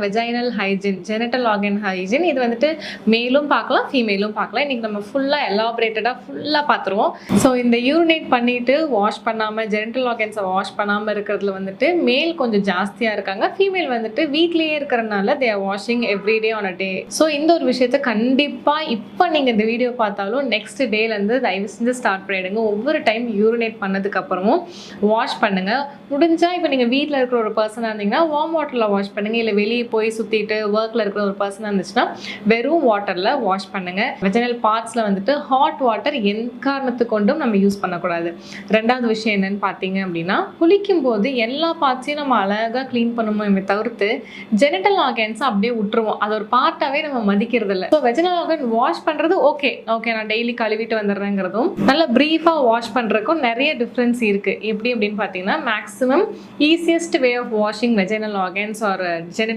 Vaginal hygiene, genital organ hygiene. இது வந்துட்டு மேலும் பார்க்கலாம், ஃபீமேலும் பார்க்கலாம். இன்னைக்கு நம்ம ஃபுல்லா எலாபரேட்டடா ஃபுல்லா பார்த்துருவோம். ஸோ இந்த யூரினேட் பண்ணிட்டு வாஷ் பண்ணாம ஜெனிட்டல் ஆர்கன்ஸை வாஷ் பண்ணாம இருக்கிறதுல வந்துட்டு மேல் கொஞ்சம் ஜாஸ்தியா இருக்காங்க. ஃபீமேல் வந்துட்டு வீட்லயே இருக்கிறனால they are washing everyday on a day. So இந்த ஒரு விஷயத்த கண்டிப்பா இப்போ நீங்க இந்த வீடியோ பார்த்தாலும் நெக்ஸ்ட் டேல இருந்து தயவு செஞ்சு ஸ்டார்ட் பண்ணிடுங்க. ஒவ்வொரு டைம் யூரினேட் பண்ணதுக்கு அப்புறமும் வாஷ் பண்ணுங்க. முடிஞ்சா இப்போ நீங்க வீட்டில் இருக்கிற ஒரு பர்சனா இருந்தீங்கன்னா வார்ம் வாட்டர்ல வாஷ் பண்ணுங்க. இல்லை வெளியே போய் சுத்திட்டு ஒர்க்ல இருக்கிற ஒரு பர்சனா இருந்துச்சுன்னா வெறும் வாட்டர்ல வாஷ் பண்ணுங்க. வெஜினல் பார்ட்ஸ்ல வந்துட்டு ஹாட் வாட்டர் எக்காரணத்து கொண்டும் நம்ம யூஸ் பண்ணக்கூடாது. ரெண்டாவது விஷயம் என்னன்னு பார்த்தீங்க அப்படின்னா, குளிக்கும் போது எல்லா பார்ட்ஸையும் நம்ம அழகாக க்ளீன் பண்ணுவோமே தவிர்த்து ஜெனிட்டல் ஆர்கன்ஸ் அப்படியே விட்டுருவோம். அது ஒரு பார்ட்டாவே நம்ம மதிக்கிறது இல்லை. ஸோ வெஜினல் ஆர்கன் வாஷ் பண்றது ஓகே நான் டெய்லி கழுவிட்டு வந்துடுறேங்கிறதும் நல்ல பிரீஃபா வாஷ் பண்றதுக்கும் நிறைய டிஃப்ரென்ஸ் இருக்கு. எப்படி அப்படின்னு பார்த்தீங்கன்னா, maximum easiest way of washing vaginal organs or genital